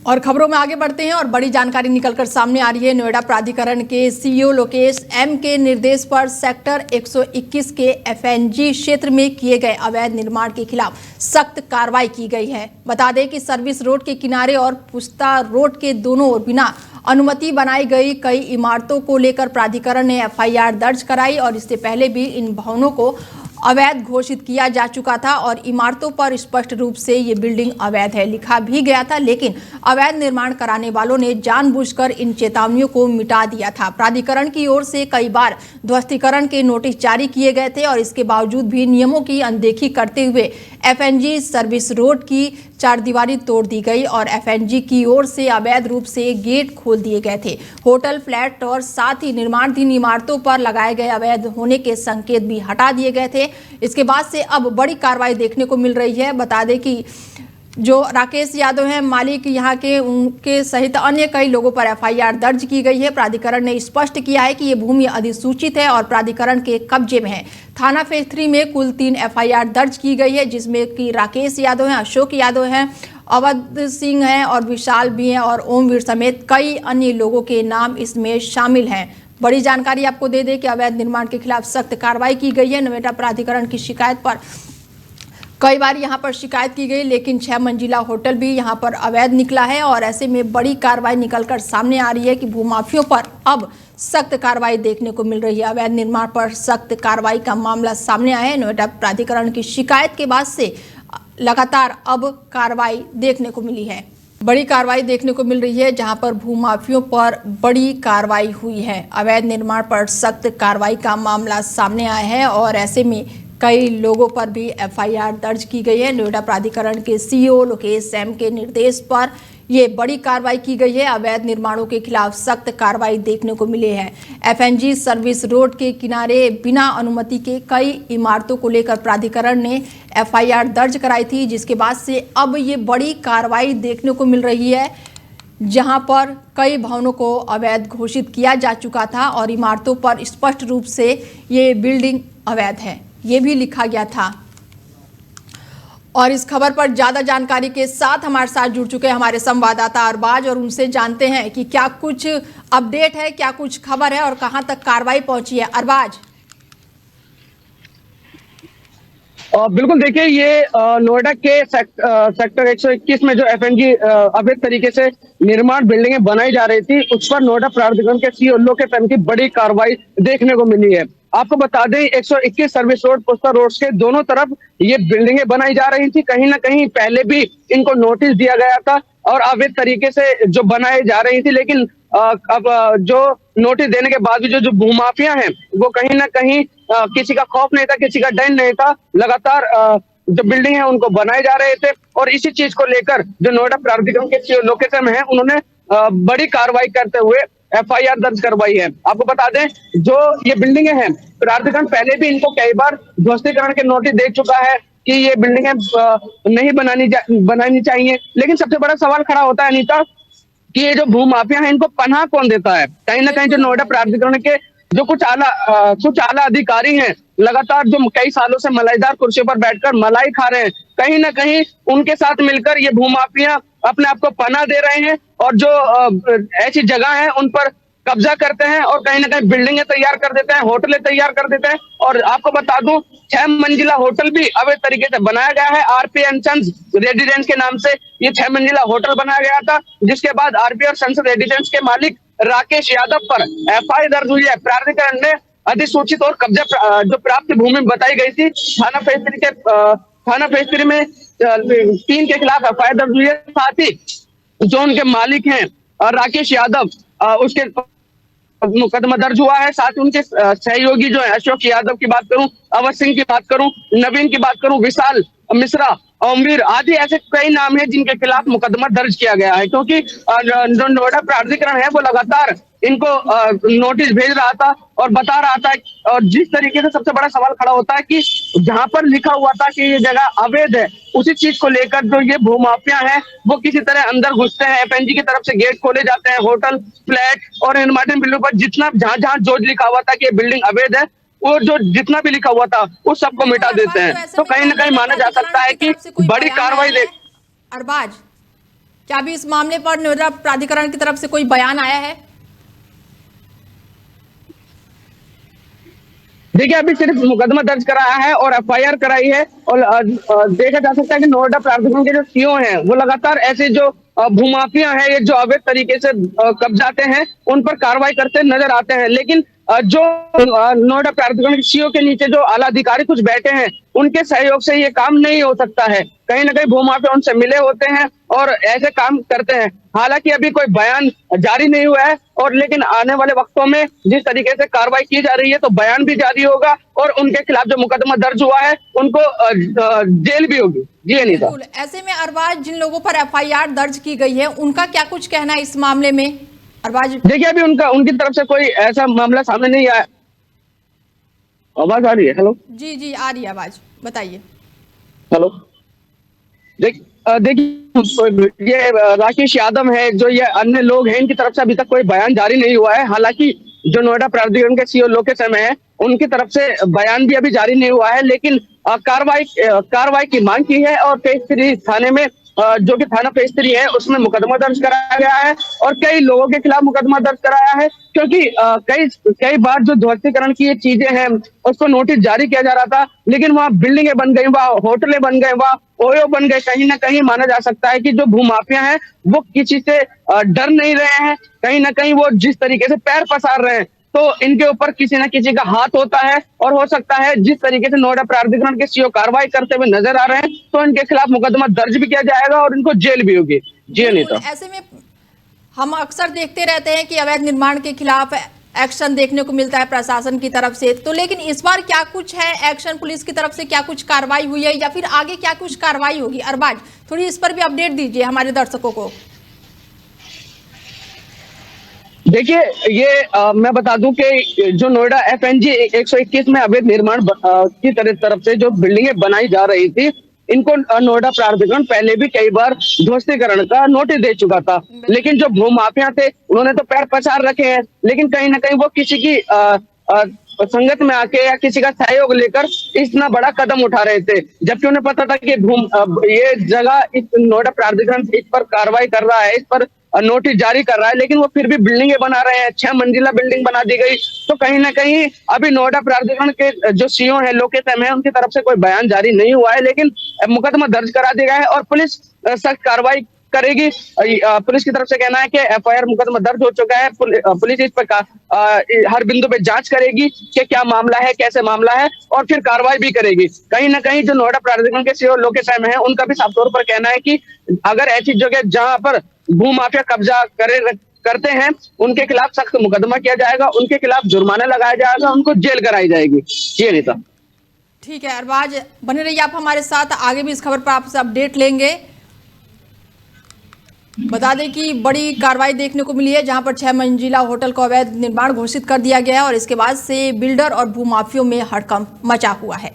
और खबरों में आगे बढ़ते हैं और बड़ी जानकारी निकलकर सामने आ रही है। नोएडा प्राधिकरण के सीईओ लोकेश एम के निर्देश पर सेक्टर 121 के एफएनजी क्षेत्र में किए गए अवैध निर्माण के खिलाफ सख्त कार्रवाई की गई है। बता दें कि सर्विस रोड के किनारे और पुस्ता रोड के दोनों ओर बिना अनुमति बनाई गई कई इमारतों को लेकर प्राधिकरण ने एफआईआर दर्ज कराई और इससे पहले भी इन भवनों को अवैध घोषित किया जा चुका था और इमारतों पर स्पष्ट रूप से ये बिल्डिंग अवैध है लिखा भी गया था, लेकिन अवैध निर्माण कराने वालों ने जानबूझकर इन चेतावनियों को मिटा दिया था। प्राधिकरण की ओर से कई बार ध्वस्तीकरण के नोटिस जारी किए गए थे और इसके बावजूद भी नियमों की अनदेखी करते हुए एफएनजी सर्विस रोड की चारदीवारी तोड़ दी गई और एफएनजी की ओर से अवैध रूप से गेट खोल दिए गए थे। होटल, फ्लैट और साथ ही निर्माणाधीन इमारतों पर लगाए गए अवैध होने के संकेत भी हटा दिए गए थे। इसके बाद से अब बड़ी कार्रवाई देखने को मिल रही है। बता दें कि जो राकेश यादव हैं मालिक यहाँ के, उनके सहित अन्य कई लोगों पर एफआईआर दर्ज की गई है। प्राधिकरण ने स्पष्ट किया है कि ये भूमि अधिसूचित है और प्राधिकरण के कब्जे में है। थाना फेज 3 में कुल 3 एफआईआर दर्ज की गई है, जिसमें कि राकेश यादव हैं, अशोक यादव हैं, अवध सिंह हैं और विशाल भी हैं और ओमवीर समेत कई अन्य लोगों के नाम इसमें शामिल हैं। बड़ी जानकारी आपको दे दें कि अवैध निर्माण के खिलाफ सख्त कार्रवाई की गई है। नोएडा प्राधिकरण की शिकायत पर कई बार यहां पर शिकायत की गई, लेकिन 6 मंजिला होटल भी यहां पर अवैध निकला है और ऐसे में बड़ी कार्रवाई निकलकर सामने आ रही है कि भूमाफियों पर अब सख्त कार्रवाई देखने को मिल रही है। अवैध निर्माण पर सख्त कार्रवाई का मामला सामने आया है। नोएडा प्राधिकरण की शिकायत के बाद से लगातार अब कार्रवाई देखने को मिली है। बड़ी कार्रवाई देखने को मिल रही है जहां पर भूमाफियों पर बड़ी कार्रवाई हुई है। अवैध निर्माण पर सख्त कार्रवाई का मामला सामने आया है और ऐसे में कई लोगों पर भी एफआईआर दर्ज की गई है। नोएडा प्राधिकरण के सीईओ लोकेश एम के निर्देश पर ये बड़ी कार्रवाई की गई है। अवैध निर्माणों के खिलाफ सख्त कार्रवाई देखने को मिली है। एफएनजी सर्विस रोड के किनारे बिना अनुमति के कई इमारतों को लेकर प्राधिकरण ने एफआईआर दर्ज कराई थी, जिसके बाद से अब ये बड़ी कार्रवाई देखने को मिल रही है, जहां पर कई भवनों को अवैध घोषित किया जा चुका था और इमारतों पर स्पष्ट रूप से ये बिल्डिंग अवैध है, ये भी लिखा गया था। और इस खबर पर ज्यादा जानकारी के साथ हमारे साथ जुड़ चुके हैं हमारे संवाददाता अरबाज और उनसे जानते हैं कि क्या कुछ अपडेट है, क्या कुछ खबर है और कहां तक कार्रवाई पहुंची है। अरबाज। बिल्कुल, देखिए ये नोएडा के सेक्टर 121 में जो एफएनजी अवैध तरीके से निर्माण बिल्डिंगें बनाई जा रही थी, उस पर नोएडा प्राधिकरण के सीईओ लोकेश एम की बड़ी कार्रवाई देखने को मिली है। आपको बता दें 121 सर्विस रोड, पुस्ता रोड के दोनों तरफ ये बिल्डिंगें बनाई जा रही थी। कहीं ना कहीं पहले भी इनको नोटिस दिया गया था और अवैध तरीके से जो बनाई जा रही थी, लेकिन अब जो नोटिस देने के बाद भी जो भूमाफिया हैं वो कहीं ना कहीं किसी का खौफ नहीं था, किसी का डर नहीं था। लगातार जो बिल्डिंग है उनको बनाए जा रहे थे और इसी चीज को लेकर जो नोएडा प्राधिकरण के सीईओ लोकेश एम है, उन्होंने बड़ी कार्रवाई करते हुए एफआईआर दर्ज करवाई है। आपको बता दें जो ये बिल्डिंगें हैं, प्राधिकरण पहले भी इनको कई बार ध्वस्तीकरण के नोटिस दे चुका है कि ये बिल्डिंगें नहीं बनानी चाहिए, लेकिन सबसे बड़ा सवाल खड़ा होता है अनीता कि ये जो भूमाफिया है इनको पनाह कौन देता है। कहीं ना कहीं जो नोएडा प्राधिकरण के जो कुछ आला अधिकारी हैं, लगातार जो कई सालों से मलाईदार कुर्सी पर बैठकर मलाई खा रहे हैं, कहीं ना कहीं उनके साथ मिलकर ये भूमाफिया अपने आप को पनाह दे रहे हैं और जो ऐसी जगह है उन पर कब्जा करते हैं और कहीं ना कहीं बिल्डिंगें तैयार कर देते हैं, होटलें तैयार कर देते हैं। और आपको बता दूं 6 मंजिला होटल भी अवैध तरीके से बनाया गया है। आरपी एंड सन्स रेजिडेंस के नाम से ये 6 मंजिला होटल बनाया गया था, जिसके बाद आरपी और सन्स रेजिडेंस के मालिक राकेश यादव पर एफआईआर दर्ज हुई है। प्राधिकरण ने अधिसूचित और कब्जा जो प्राप्त भूमि बताई गई थी, थाना फेज 3 में 3 के खिलाफ एफआईआर दर्ज हुई है। साथ ही जो उनके मालिक हैं राकेश यादव, उसके मुकदमा दर्ज हुआ है। साथ ही उनके सहयोगी जो है अशोक यादव की बात करूं, अवध सिंह की बात करूं, नवीन की बात करूं, विशाल मिश्रा, ओमवीर आदि ऐसे कई नाम हैं जिनके खिलाफ मुकदमा दर्ज किया गया है, क्योंकि जो नोएडा प्राधिकरण है वो लगातार इनको नोटिस भेज रहा था और बता रहा था। और जिस तरीके से सबसे बड़ा सवाल खड़ा होता है कि जहां पर लिखा हुआ था कि ये जगह अवैध है, उसी चीज को लेकर जो ये भूमाफिया है वो किसी तरह अंदर घुसते हैं। एफएनजी की तरफ से गेट खोले जाते हैं, होटल, फ्लैट और निर्माण बिल्डिंग पर जहां जहां जो लिखा हुआ था कि ये बिल्डिंग अवैध है, वो जो जितना भी लिखा हुआ था उस सबको मिटा देते हैं। तो कहीं ना कहीं माना जा सकता है कि बड़ी कार्रवाई अरबाज, क्या अभी इस मामले पर नोएडा प्राधिकरण की तरफ से कोई बयान आया है? देखिए, अभी सिर्फ मुकदमा दर्ज कराया है और एफआईआर कराई है और देखा जा सकता है कि नोएडा प्राधिकरण के जो सीओ हैं वो लगातार ऐसे जो भूमाफिया है, ये जो अवैध तरीके से कब्जाते हैं, उन पर कार्रवाई करते नजर आते हैं। लेकिन जो नोएडा प्राधिकरण के सीओ के नीचे जो आला अधिकारी कुछ बैठे हैं, उनके सहयोग से ये काम नहीं हो सकता है। कहीं ना कहीं भूमाफिया उनसे मिले होते हैं और ऐसे काम करते हैं। हालांकि अभी कोई बयान जारी नहीं हुआ है, और लेकिन आने वाले वक्तों में जिस तरीके से कार्रवाई की जा रही है तो बयान भी जारी होगा और उनके खिलाफ जो मुकदमा दर्ज हुआ है उनको जेल भी होगी। जी अनीता। ऐसे में अरबाज, जिन लोगों पर एफआईआर दर्ज की गई है, उनका क्या कुछ कहना है इस मामले में? अरबाज, देखिए, अभी उनकी तरफ से कोई ऐसा मामला सामने नहीं आया। आवाज आ रही है? हेलो जी जी, आ रही है आवाज, बताइए। हेलो, देखिए, ये राकेश यादव है, जो ये अन्य लोग हैं, इनकी तरफ से अभी तक कोई बयान जारी नहीं हुआ है। हालांकि जो नोएडा प्राधिकरण के सीओ लोकेश एम है, उनकी तरफ से बयान भी अभी जारी नहीं हुआ है, लेकिन कार्रवाई की मांग की है और फेज 3 थाने में, जो कि थाना फेज 3 है, उसमें मुकदमा दर्ज कराया गया है और कई लोगों के खिलाफ मुकदमा दर्ज कराया है, क्योंकि कई बार जो ध्वस्तीकरण की ये चीजें हैं उसको नोटिस जारी किया जा रहा था, लेकिन वहाँ बिल्डिंगें बन गई, वहाँ होटलें बन गए, वहाँ ओयो बन गए। कहीं ना कहीं माना जा सकता है कि जो भूमाफिया हैं वो किसी से डर नहीं रहे हैं। कहीं ना कहीं वो जिस तरीके से पैर पसार रहे हैं, तो इनके ऊपर किसी न किसी का हाथ होता है और हो सकता है जिस तरीके से नोएडा प्राधिकरण के सीओ कार्रवाई करते हुए नजर आ रहे हैं, तो इनके खिलाफ मुकदमा दर्ज भी किया जाएगा और इनको जेल भी होगी। जी अनीता। ऐसे में हम अक्सर देखते रहते हैं कि अवैध निर्माण के खिलाफ एक्शन देखने को मिलता है प्रशासन की तरफ से, तो लेकिन इस बार क्या कुछ है एक्शन? पुलिस की तरफ से क्या कुछ कार्रवाई हुई है या फिर आगे क्या कुछ कार्रवाई होगी? अरबाज, थोड़ी इस पर भी अपडेट दीजिए हमारे दर्शकों को। देखिए, ये मैं बता दूं कि जो नोएडा एफएनजी 121 में अवैध निर्माण की तरफ से जो बिल्डिंगें बनाई जा रही थी, इनको नोएडा प्राधिकरण पहले भी कई बार ध्वस्तीकरण का नोटिस दे चुका था, लेकिन जो भूमाफिया थे उन्होंने तो पैर पसार रखे हैं, लेकिन कहीं ना कहीं वो किसी की संगत में आके या किसी का सहयोग लेकर इतना बड़ा कदम उठा रहे थे, जबकि उन्हें पता था कि ये जगह इस नोएडा प्राधिकरण इस पर कार्रवाई कर रहा है, इस पर नोटिस जारी कर रहा है, लेकिन वो फिर भी बिल्डिंगें बना रहे हैं। 6 मंजिला बिल्डिंग बना दी गई। तो कहीं ना कहीं अभी नोएडा प्राधिकरण के जो सीओ है लोकेश एम है, उनकी तरफ से कोई बयान जारी नहीं हुआ है, लेकिन मुकदमा दर्ज करा दिया गया है और पुलिस सख्त कार्रवाई करेगी। पुलिस की तरफ से कहना है कि एफआईआर मुकदमा दर्ज हो चुका है। पुलिस इस पर हर बिंदु पे जांच करेगी कि क्या मामला है, कैसे मामला है, और फिर कार्रवाई भी करेगी। कहीं ना कहीं जो नोएडा प्राधिकरण के सीओ लोकेश एम है, उनका भी साफ तौर पर कहना है कि अगर ऐसी जगह जहां पर भूमाफिया कब्जा करते हैं, उनके खिलाफ सख्त मुकदमा किया जाएगा, उनके खिलाफ जुर्माना लगाया जाएगा, उनको जेल कराई जाएगी। जी अनीता। ठीक है अरबाज, बने रहिए आप हमारे साथ, आगे भी इस खबर पर आपसे अपडेट लेंगे। बता दें कि बड़ी कार्रवाई देखने को मिली है, जहां पर 6 मंजिला होटल को अवैध निर्माण घोषित कर दिया गया है और इसके बाद से बिल्डर और भूमाफियों में हड़कंप मचा हुआ है।